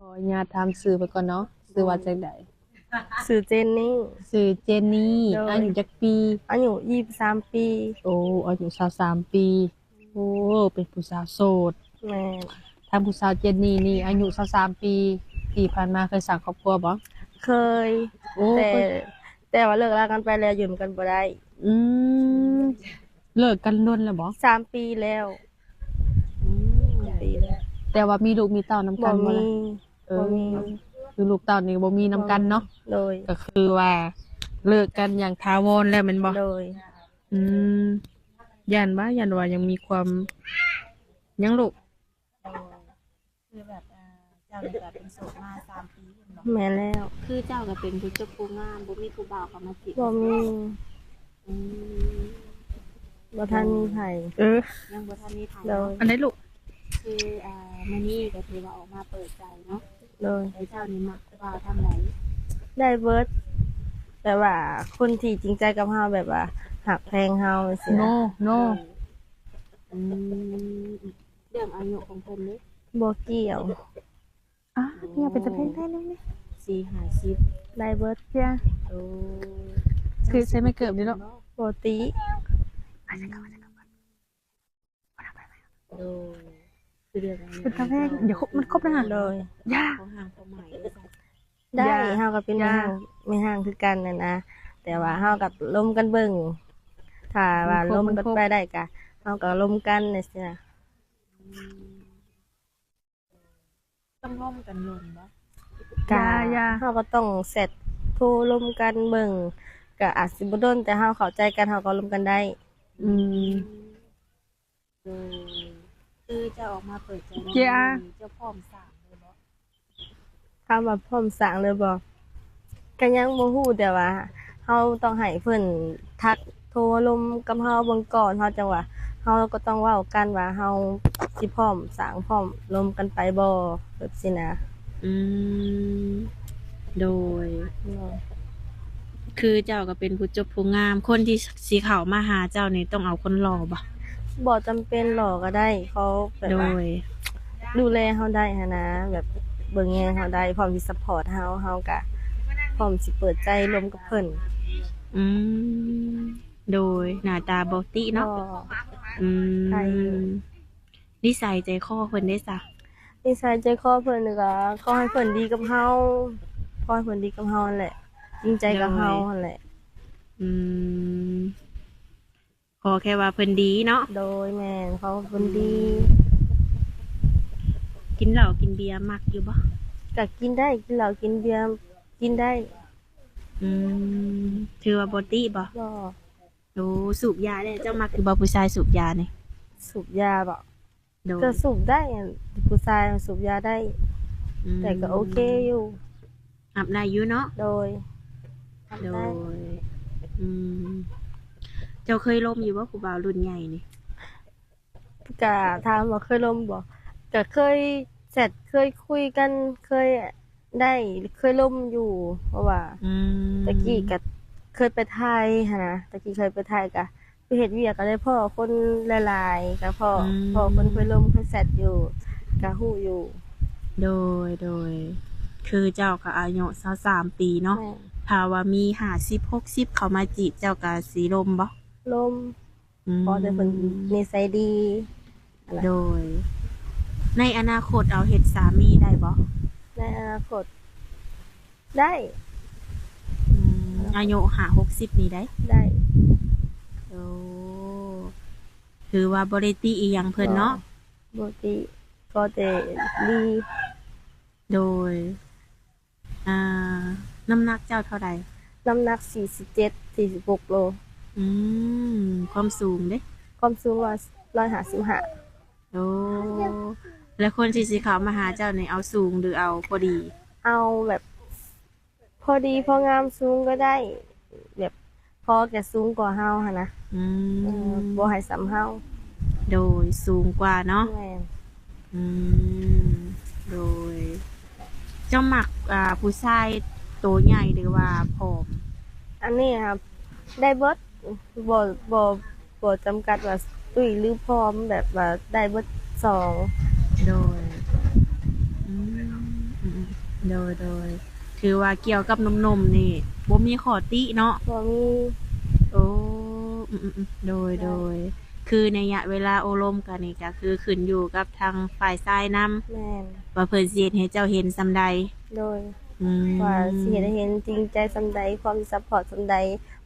ขออนุญาตถามชื่อไปก่อนเนาะชื่อว่าจังได๋สื่อเจนนี่ชื่อเจนนี่โดยอายุจักปี อายุ23ปีโอ้อายุ23ปีโอ้เป็นผู้สาวโสดแม่นทางผู้สาวเจนนี่นี่อายุ23ปีที่ผ่านมาเคยสร้างครอบครัวบ่เคยโอ้แต่เคยแต่ว่าเลิกลากันไปแล้วอยู่นำกันบ่ได้อืมเลิกกันโดนแล้วบ่3 ปีแล้วอืมปีแล้วแต่ว่ามีลูกมีเต้านำบ่กันบ่มีล่ะเออบ่มีคือลูกเต้านี่บ่มีนำกันเนาะโดยก็คือว่าเลิกกันอย่างถาวรแล้วแม่นบ่โดยอืมย่านว่ายังมีความยังลูกคือแบบเจ้าเนี่ยก็เป็นโสดมา3 ปีเห็นบ่แม่นแล้วคือเจ้าก็เป็นผู้เจ้าผู้งามบ่มีผู้บ่าวเข้ามาจีบบ่มีอืมบ่ทันมีไผเออยังบ่ทันมีไผโดยเนาะอันไหนลูกคือมื้อนี้ก็ถือว่าออกมาเปิดใจเนาะโดยแล้วเจ้านี่มักผู้บ่าวทางไหนได้เบิดแต่ว่าคนที่จริงใจกับเฮาแบบว่าหักแพงเฮาจังซี่ โน นะ โน อืมเรื่องอายุของเพิ่นนี่บ่เกี่ยว อ่ะเนี่ยเป็นตะเพงได้เลยนี่40-50ได้เบิดเพียโอ้ คือใช้ไม่เกิบนี่เนาะ บ่ติ โดยคือเรื่องอายุ เป็นตะเพงเดี๋ยวมันครบแล้วฮะ โดย ย่า ของห่างของใหม่ด้วยจ้ะ ได้ อย่า เฮาก็เป็น อย่า ไม่ห่างคือกันน่ะนะแต่ว่าเฮาก็ล้มกันเบิ่งถ้าว่าล้มกันไปได้ก็เฮาก็ล้มกันน่ะสินะ ต้องร่วมกันลงบ่ อย่า เฮาก็ต้องเสร็จโทรล้มกันเบิ่งก็อาจสิบ่โดนแต่เฮาเข้าใจกันเฮาก็ล้มกันได้ อืม โดยคือจะออกมาเปิดใจใน เกียร์ นี้เจ้าพร้อมสร้างเลยบ่ ถามว่าพร้อมสร้างเลยบ่ก็ยังบ่ฮู้แต่ว่าเฮาต้องให้เพิ่นทักโทรลมกับเฮาเบิ่งก่อนเฮาจังว่าเฮาก็ต้องเว้ากันว่าเฮาสิพร้อมสร้างพร้อมลมกันไปบ่แบบสินะ อืมโดย คือเจ้าก็เป็นผู้จบผู้งาม คนที่สิเข้ามาหาเจ้านี่ต้องเอาคนหล่อบ่ บ่จำเป็นหรอกก็ได้เขาแบบ โด ว่าย ดูแลเฮาได้หันนะแบบเบิ่งแยงเฮาได้พร้อมสิซัปพอร์ตเฮาก็พร้อมสิเปิดใจร่วมกับเพิ่น อืมโดยหน้าตาบ่ติเนาะ ก็ อื ใช่ มนิสัยใจคอเพิ่นได้ซะ นิสัยใจคอเพิ่นนี่ก็ขอให้เพิ่นดีกับเฮาขอให้เพิ่นดีกับเฮานั่นแหละจริงใจกับเฮานั่นแหละ อืมขอแค่ว่าเพิ่นดีเนาะ โดยแม่นเขาเพิ่นดี กินเหล้ากินเบียร์มักอยู่บ่ ก็กินได้กินเหล้ากินเบียร์กินได้ อืมถือว่าบ่ติบ่ ก็ โอ้สูบยาได้เจ้ามักคือบ่ผู้ชายสูบยานี่ สูบยาบ่ โดย ก็สูบได้ผู้ชายสูบยาได้ ม แต่ก็โอเคอยู่ อาบได้อยู่เนาะ โดยทำ โด ได้ ยอืมเจ้าเคยล้มอยู่บ่ผู้บ่าวรุ่นใหญ่นี่ ก็ถามว่าเคยล้มบ่ก็เคยเสร็จเคยคุยกันเคยได้เคยล้มอยู่ เพราะว่า อืม ตะกี้ก็เคยไปไทยหั้นนะตะกี้เคยไปไทยก็ไปเฮ็ดเวียกก็ได้พ่อคนหลายๆก็พ่อคนเคยล้มเคยเสร็จอยู่ก็ฮู้อยู่ โดยคือเจ้าก็อายุ23ปีเนาะ แม่ ถ้าว่ามี50 60เข้ามาจีบเจ้าก็สิล้มบ่ ล้ม อืม พอแต่เพิ่นนิสัยดีนั่นแหละ โดย ในอนาคตเอาเฮ็ดสามีได้บ่ ในอนาคตได้ อายุ50-60นี่ได้ ได้ โอ้ถือว่าบ่ได้ติอีหยังเพิ่นเนาะ ปกติก็จะดี โดย อ่า น้ำหนักเจ้าเท่าใด น้ำหนัก47 46โล อืม ความสูงเด้ ความสูงว่า155 โอ้ แล้วคนที่สิเข้ามาหาเจ้านี่เอาสูงหรือเอาพอดี เอาแบบพอดีพองามสูงก็ได้ แบบพอแกสูงกว่าเฮาหั่นนะ อื บ่ ม ให้ซ้ำเฮา โดยสูงกว่าเนาะ แม่น อืม โดย เจ้ามักผู้ชายโตใหญ่หรือว่าผอม อันนี้ครับ ได้เบิดบ่บ่บ่จำกัดว่าตุ้ยหรือพร้อมแบบว่าได้เบิดสอง โดย อืม โดยถือว่าเกี่ยวกับนมๆนี่บ่มีข้อติเนาะ บ่มี โอ้โดยคือในระยะเวลาโอลมกันนี่ก็คือขึ้นอยู่กับทางฝ่ายซ้ายนำ แม่น ว่าเพิ่นสิเฮ็ดให้เจ้าเห็นซำใด โดย อืม ว่าสิเฮ็ดให้เห็นจริงใจซำใดพร้อมซัพพอร์ตซำใด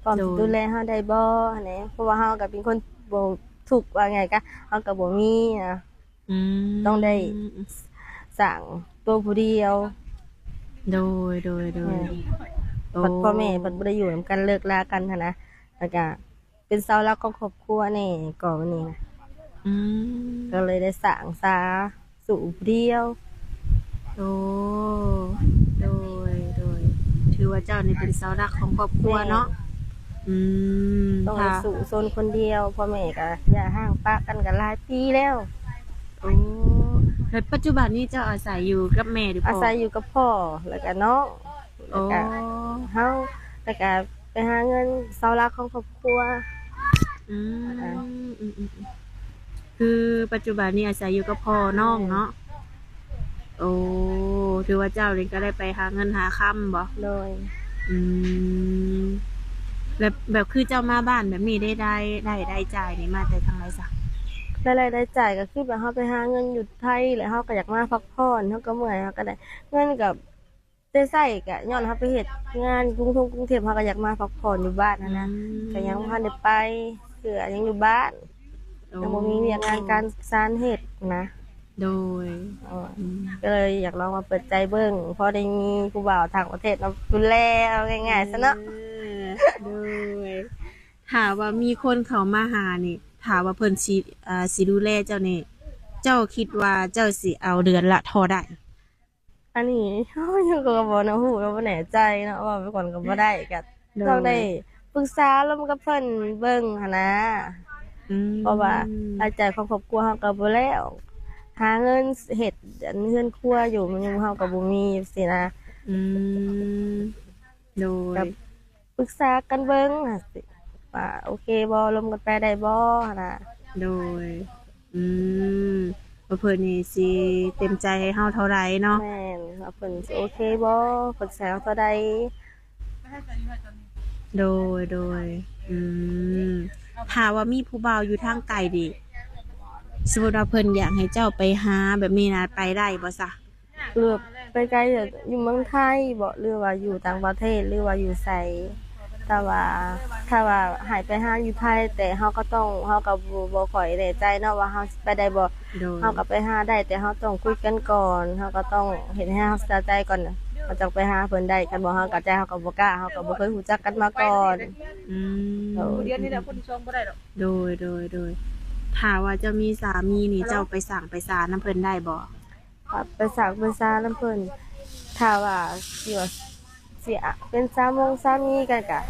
พร้อม โดย ดูแลเฮาได้บ่อันนี้เพราะว่าเฮาก็เป็นคนบ่ทุกข์ว่าไงกะเฮาก็บ่มีนะ อืม ต้องได้ สร้างตัวผู้เดียว โดย บัดพ่อแม่บัดบ่ได้อยู่นํกันเลิกลากันหันนะแล้วก็เป็นเสาหลักของครอบครัวนี่ก่อนวันนี้นะ อืม ก็เลยได้สร้างสาสู่ผู้เดียว โอ้โดยถือว่าเจ้านี่เป็นเสาหลักของครอบครัวเนาะอืม ต้องให้ ค่ะ สู่โซนคนเดียวพ่อแม่ก็อย่าห่างปะกันกันหลายปีแล้ว โอ้แล้วปัจจุบันนี้เจ้าอาศัยอยู่กับแม่หรือ อา พ่อ ศัยอยู่กับพ่อแล้วก็น้องแล้ โอ้ วก็เฮาแล้วก็ไปหาเงินเสาหลักของครอบครัว อืมคือปัจจุบันนี้อาศัยอยู่กับพ่อน้องเนาะโอ้ถือว่าเจ้านี่ก็ได้ไปหาเงินหาค่ำบ่ โดย อืมแบบคือเจ้ามาบ้านแบบนี้ได้จ่ายนี่มาแต่ทางไรสัก รายได้จ่ายก็คือแบบเฮาไปหาเงินอยู่ไทยแล้วเฮาก็อยากมาพักผ่อนเฮาก็เมื่อยเฮาก็ได้เงินกับได้ใช้ก็ย้อนเฮาไปเฮ็ดงานกรุงเทพเฮาก็อยากมาพักผ่อนอยู่บ้านนะก็ยังบ่ทันได้ไปเสือยังอยู่บ้านยังบ่มีเวียกงานการสานเฮ็ดนะ โดย เออก็เลยอยากลองมาเปิดใจเบิ่งพอได้มีผู้บ่าวต่างประเทศมาดูแลเอาง่ายๆซะเนาะ โดยถามว่ามีคนเขามาหานี่ถามว่าเพิ่นสิดูแลเจ้านี่เจ้าคิดว่าเจ้าสิเอาเดือนละเท่าใด อันนี้เฮายังก็บ่นะฮู้เราบ่แน่ใจเนาะว่าไปก่อนก็บ่ได้ก็ต้องได้ปรึกษาร่วมกับเพิ่นเบิ่งหั่นนะ อืม เพราะว่ารายจ่ายของครอบครัวเฮาก็บ่แล้ว หาเงินเฮ็ดอันเฮือนครัวอยู่มันยังเฮาก็บ่มีสินะ อืมโดย กับ ปรึกษากันเบิ่งน่ะสิว่าโอเคบ่ร่วมกันไปได้บ่หั่นน่ะ โดย อืมว่าเพิ่นนี่สิเต็มใจให้เฮาเท่าไรเนาะ แม่นว่าเพิ่นสิโอเคบ่เพิ่นสิเอาเท่าใด โดย อืมถ้าว่ามีผู้บ่าวอยู่ทางไกลดิสมมุติว่าเพิ่นอยากให้เจ้าไปหาแบบนี้นะไปได้บ่ซะ เลือกไปไกลอยู่เมืองไทยบ่หรือว่าอยู่ต่างประเทศหรือว่าอยู่ไสแต่ว่าถ้าว่าให้ไปหาอยู่ไทยแต่เฮาก็บ่ค่อยแน่ใจเนาะว่าเฮาสิไปได้บ่ โดย เฮาก็ไปหาได้แต่เฮาต้องคุยกันก่อนเฮาก็ต้องเฮ็ดให้เฮาสบายใจก่อนน่ะเราจะไปหาเพิ่นได้กันบ่เฮาก็ใจเฮาก็บ่กล้าเฮาก็บ่เคยรู้จักกันมาก่อน อืม เดือนนี้แหละ โดยถ้าว่าเจ้ามีสามีนี่เจ้าไปสั่งไปสานน้ำเพิ่นได้บ่ ไปสักไปซานํเพิ่นถ้าว่าสิว่าสิอะเป็นสามีกันก็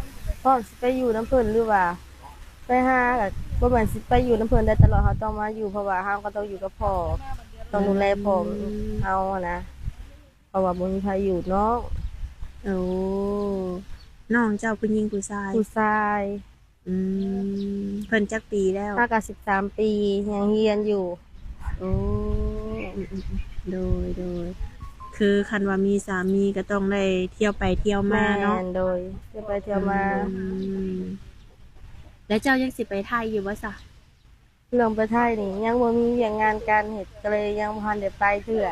พร้อมสิไปอยู่นํเพิ่นหรือว่าไปหาก็บ่แม่นสิไปอยู่นํเพิ่นได้ตลอดเฮาต้องมาอยู่เพราะว่าเฮาก็ต้องอยู่กับพ่อต้องดูแลพ่อเฮาอะนะเพราะว่าบ่มีใครอยู่เนาะ โอ้น้องเจ้าผู้หญิงผู้ชาย ผู้ชาย อืมเพิ่นจักปีแล้ว ถ้าก็13 ปียังเรียนอยู่ โอ้โดยคือคันว่ามีสามีก็ต้องได้เที่ยวไปเที่ยวมา แม่ เนาะ นโดยเที่ยวไปเที่ยวมา อืมแล้วเจ้ายังสิไปไทยอยู่บ่ซะ เรื่องไปไทยนี่ยังบ่มีเวียกงานการเฮ็ดก็เลยยังบ่ทันได้ไปเทื่อ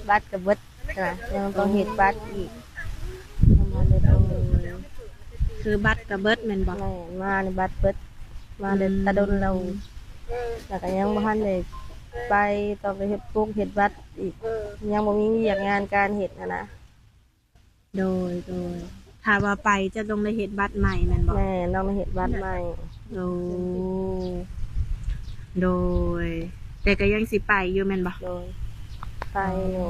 บัตรก็เบิดนะยังต้องเฮ็ดบัตรอีกยังบ่ทันได้ไป คือบัตรกับเบิดแม่นบ่ แม่นมาในบัตรเบิดมาได้ตะดนเราแล้วก็ยังบ่ทันได้ไปต้องไปเฮ็ดปุ๊กเฮ็ดบัตรอีกยังบ่มีเวียกงานการเฮ็ดนะ โดยถ้าว่าไปจะต้องได้เฮ็ดบัตรใหม่แม่นบ่ แม่ต้องไปเฮ็ดบัตรใหม่ โอ้โดย แต่ก็ยังสิไปอยู่แม่นบ่ โดยไปอยู่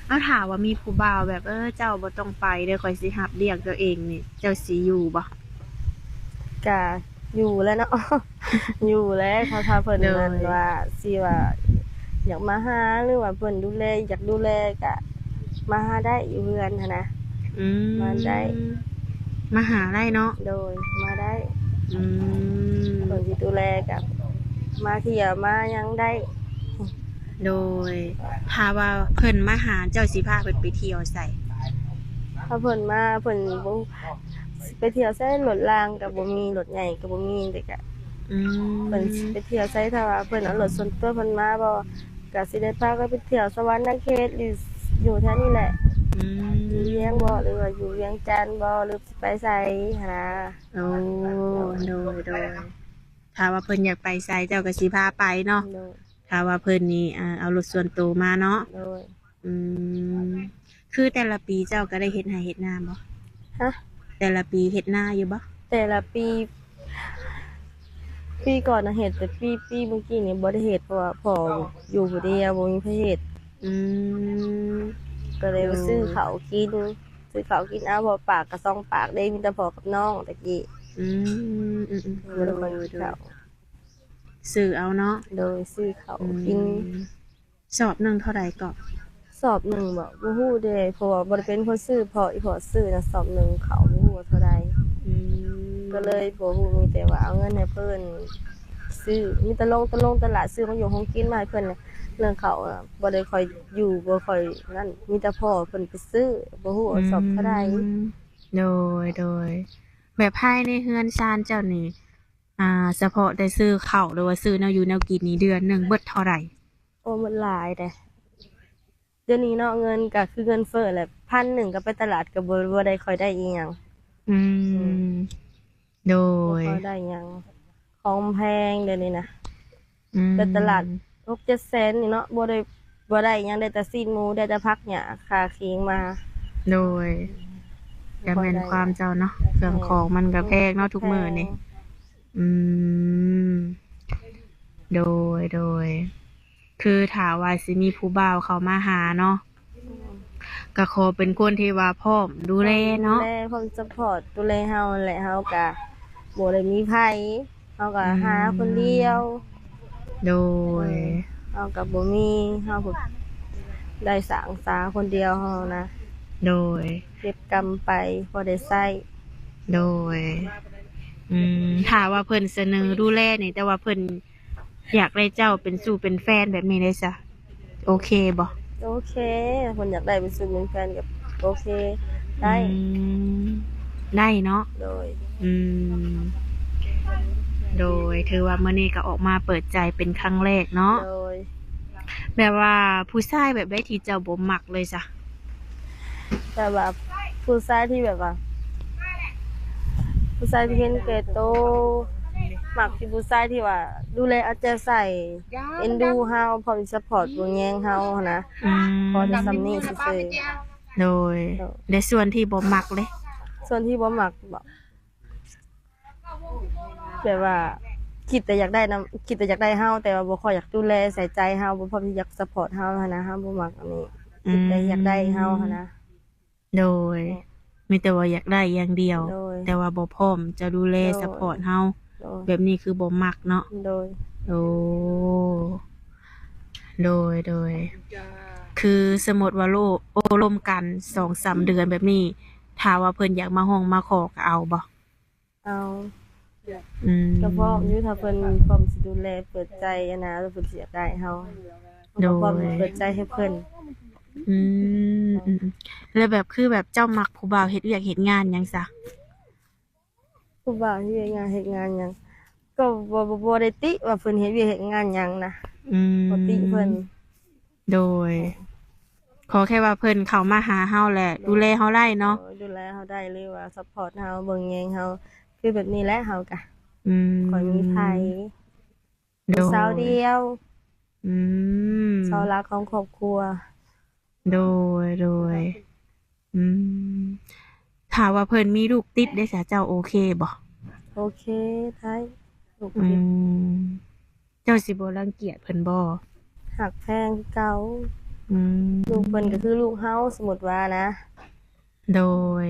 เอาถามว่ามีผู้บ่าวแบบเจ้าบ่ต้องไปเด้อข่อยสิรับเลี้ยงตัวเองนี่ เจ้าสิอยู่บ่ ก็อยู่แล้วเนาะ อยู่แล้วถ้าเพิ่นนั่นว่าสิว่าอยากมาหาหรือว่าเพิ่นดูแลอยากดูแลก็มาหาได้อยู่เรือนหั้นนะ อืม มาได้ มาหาได้เนาะ โดยมาได้ อืม เพิ่นสิดูแลกับมาเที่ยวมายังได้ โดยถ้าว่าเพิ่นมาหาเจ้าสิพาเพิ่นไปเที่ยวใส่ ถ้าเพิ่นมาเพิ่นบ่ไปเที่ยวไสรถรางก็บ่มีรถใหญ่ก็บ่มีแต่ก็ อืม เพิ่นสิไปเที่ยวไสถ้าว่าเพิ่นเอารถส่วนตัวเพิ่นมาบ่ก็สิได้พาก็ไปเที่ยวสวรรค์เขตหรืออยู่แถวนี้แหละ อืม อยู่เวียงบ่หรือว่าอยู่เวียงจันทน์บ่หรือสิไปไสหันนะ โอ้โดยถ้าว่าเพิ่นอยากไปไสเจ้าก็สิพาไปเนาะ โดย ถ้าว่าเพิ่นนี่เอารถส่วนตัวมาเนาะ โดย อืมคือแต่ละปีเจ้าก็ได้เฮ็ดไร่เฮ็ดนาบ่ ฮะ แต่ละปีเฮ็ดนาอยู่บ่ แต่ละปี ปีก่อนน่ะเฮ็ดแต่ปีเมื่อกี้นี่บ่ได้เฮ็ดเพราะว่าพ่ออยู่ผู้เดียวบ่มีไผเฮ็ด อืม ก็เลยไปซื้อข้าวกินเอาเพอปากกับ2ปากได้มีแต่พ่อกับน้องตะกี้ อืมบ่ได้ค่อยกินข้าว ซื้อเอาเนาะ โดยซื้อข้าวกิน สอบหนึงเท่าใดก็ สอบหนึ่งบ่ฮู้เด้เพราะว่าบ่ได้เป็นคนซื้อเพราะอีพ่อซื้อน่ะสอบหนึ่งเขาบ่ฮู้ว่าเท่าใด อืม ก็เลยบ่ฮู้มีแต่ว่าเอาเงินให้เพิ่นซื้อมีแต่ลงตลาดซื้อมาอยู่ของกินมาให้เพิ่นน่ะเรื่องเขาอะบ่ได้ค่อยอยู่บ่ค่อยนั่นมีแต่พ่อเพิ่นไปซื้อบ่ฮู้ว่าสอบเท่าใด โดยแบบภายในเฮือนชานเจ้านี่เฉพาะได้ซื้อข้าวหรือว่าซื้อแนวอยู่แนวกินนี่เดือนหนึงเบิดเท่าไหร่ โอ้มันหลายเด้เดี๋ยวนี้เนาะเงินก็คือเงินเฟ้อแหละ1,000ก็ไปตลาดก็บ่ได้ค่อยได้อีหยัง อืมโด บ่ ย ค่อยได้หยังของแพงเดี๋ยวนี้นะ อืม ไปตลาด 6-7 แสนนี่เนาะบ่ได้หยังได้แต่ซีนหมูได้แต่ผักหญ้าค่าขิงมา โดยก็แม่นความเจ้าเนาะเครื่องของมันก็แพงเนาะทุกมื้อนี่อืมโดยคือถ้าว่าสิมีผู้บ่าวเข้ามาหาเนาะก็ขอเป็นคนที่ว่าพร้อมดูแลเนาะ ดูแลพร้อมซัพพอร์ตดูแลเฮาแหละเฮาก็บ่ได้มีไผเฮาก็หาคนเดียว โดย เฮาก็บ่มีเฮาก็ได้สร้างสาคนเดียวเฮานะ โดย เก็บกำไปพอได้ใช้ โดยถ้าว่าเพิ่นเสนอดูแลนี่แต่ว่าเพิ่นอยากได้เจ้าเป็นสู่เป็นแฟนแบบนี้ได้ซะโอเคบ่ โอเคเพิ่นอยากได้เป็นสู่เป็นแฟนกับโอเคได้ อืมได้เนาะ โดย อืมโดยถือว่ามื้อนี้ก็ออกมาเปิดใจเป็นครั้งแรกเนาะ โดย แบบว่าผู้ชายแบบได้ที่เจ้าบ่มักเลยจ้ะ แต่แบบผู้ชายที่แบบว่าผู้ชายที่เห็นแก่โตวมักที่ผู้ชายที่ว่า ดูแลเอาใจใส่เอ็นดูเฮาพร้อมซัพพอร์ตบ่แยงเฮาหั้นนะ อืม พอได้ซำนี้ซื่อ โดยในส่วนที่บ่มักเลย ๆส่วนที่บ่มักแบบว่าคิดแต่อยากได้เฮาแต่ว่าบ่ค่อยอยากดูแลใส่ใจเฮาบ่พร้อมที่อยากซัพพอร์ตเฮาหั้นนะเฮาบ่มักอันนี้คิดแต่อยากได้เฮาหั้นนะ โดยมีแต่ว่าอยากได้อย่างเดียว โดย แต่ว่าบ่พร้อมจะดูแลซัพพอร์ตเฮา โดย แบบนี้คือบ่มักเนาะ โดย โอ้โดยคือสมมติว่าโอ้ลมกัน 2-3 เดือนแบบนี้ถ้าว่าเพิ่นอยากมาห้องมาขอก็เอาบ่ เอา อืม ก็พร้อมอยู่ถ้าเพิ่นพร้อมสิดูแลเปิดใจอะนะแล้วเพิ่นสิอยากได้เฮาก็พร้อมเปิดใจให้เพิ่น อืมแล้วแบบคือแบบเจ้ามักผู้บ่าวเฮ็ดเวียกเฮ็ดงานหยังซะ ผู้บ่าวที่เฮ็ดงานหยังก็บ่ได้ติว่าเพิ่นเฮ็ดเวียกเฮ็ดงานหยังนะ อืม บ่ติเพิ่น โดย ขอแค่ว่าเพิ่นเข้ามาหาเฮาแหละ ดูแลเฮาได้เนาะ ดูแลเฮาได้หรือว่าซัพพอร์ตเฮาเบิ่งแยงเฮาคือแบบนี้แหละเฮาก็ อืม ค่อยมีไผ โดย สาวเดียว อืม เสาหลักของครอบครัว โดยอืมถ้าว่าเพิ่นมีลูกติดได้ซะเจ้าโอเคบ่ โอเคได้ลูก อื ติด มเจ้าสิบ่รังเกียจเพิ่นบ่ หักแพงคือเก่า อืม ลูกเพิ่นก็คือลูกเฮาสมมุติว่านะ โดย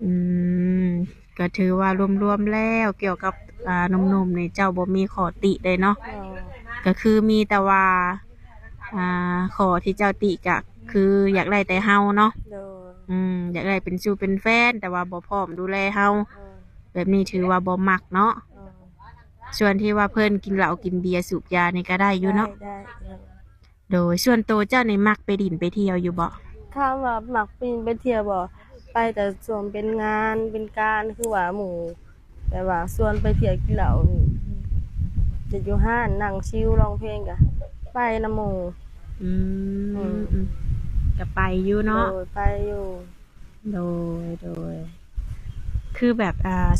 อืมก็ถือว่ารวมๆแล้วเกี่ยวกับหนุ่มๆนี่เจ้าบ่มีข้อติได้เนาะ ก็คือมีแต่ว่าข้อที่เจ้าติก็คืออยากได้แต่เฮาเนาะ โดย อยากได้เป็นชูเป็นแฟน แต่ว่าบ่พร้อมดูแลเฮา เออ แบบนี้ถือว่าบ่มักเนาะ เออ ส่วนที่ว่าเพิ่นกินเหล้ากินเบียร์สูบยานี่ก็ได้อยู่เนาะ ได้ โดยส่วนตัวเจ้านี่มักไปดินไปเที่ยวอยู่บ่ ถ้าว่ามักปีนไปเที่ยวบ่ไปแต่ส่วนเป็นงานเป็นการคือว่าหมู่แต่ว่าส่วนไปเที่ยวกินเหล้านี่จะอยู่ห้านนั่งชิลร้องเพลงกะไปนำหมู่ อืมก็ไปอยู่เนาะ โดยไปอยู่ โดยคือแบบ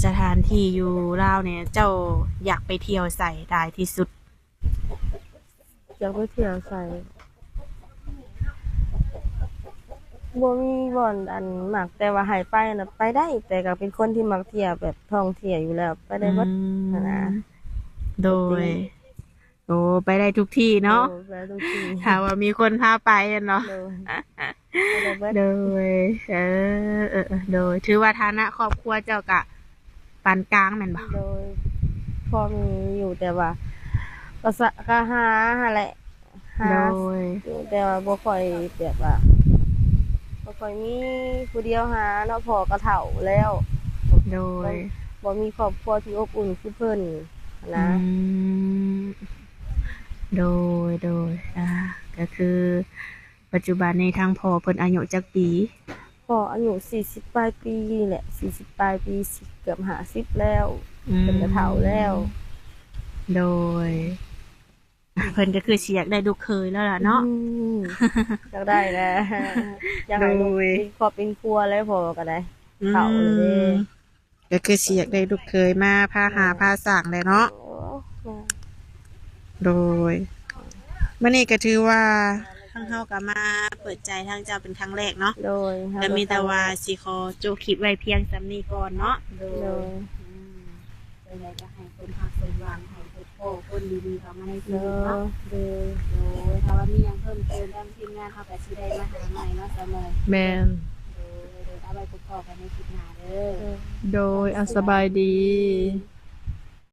สถานที่อยู่ลาวเนี่ย เจ้าอยากไปเที่ยวใส่ได้ที่สุด อยากไปเที่ยวใส่บ่มีบ่อนอันมักแต่ว่าให้ไปน่ะไปได้ แต่ก็เป็นคนที่มักเที่ยวแบบท่องเที่ยวอยู่แล้วไปได้เบิดนะ โดยโอ้ไปได้ทุกที่เนาะ โดยไปทุกที่ ถ้าว่ามีคนพาไปอะเนาะ โดยไปได้เบิด โดยโดยถือว่าฐานะครอบครัวเจ้ากะปานกลางแม่นบ่ โดยพอมีอยู่แต่ว่าก็หาแหละหา โดย อยู่แต่ว่าบ่ค่อยแบบว่าบ่ค่อยมีผู้เดียวหาเนาะพอกระเฒ่าแล้ว โดย บ่มีครอบครัวที่อบอุ่นคือเพิ่นนะ อืมโดยก็คือ ปัจจุบันในทางพ่อเพิ่นอายุจักปี พออายุ40ปลายปีนี่แหละ40ปลายปีเกือบ50แล้วเป็นกระเฒ่าแล้ว โดย เพิ่นก็คือสิอยากได้ลูกเคยแล้วล่ะเนาะ อืมอยากได้นะอยากให้ลูก โดย เป็นครอบเป็นครัวแล้วพอก็ได้ เฒ่าเลยเด้ ก็คือสิอยากได้ลูกเคยมาพาหาพาสร้างเลยเนาะ โอ้ โดยมื่อนี้ก็ถือว่าทั้งเฮาก็มาเปิดใจทางเจ้าเป็นครั้งแรกเนาะ โดย แต่มีแต่ว่าสิขอโจคลิปไว้เพียงสำนี้ก่อนเนาะ โดย เป็นไรก็ให้คนพักคนวางให้คนโอ้คนดีๆเขามาในชี โด วิตเนาะ ยโดย โดยถ้าว่ามีหยังเพิ่มเติมทางทีมงานเขาก็สิได้มาหาใหม่เนาะเสมอ แมน โดยเอาไว้พบกันในคลิปหน้าเด้อ โดยสบายดี โ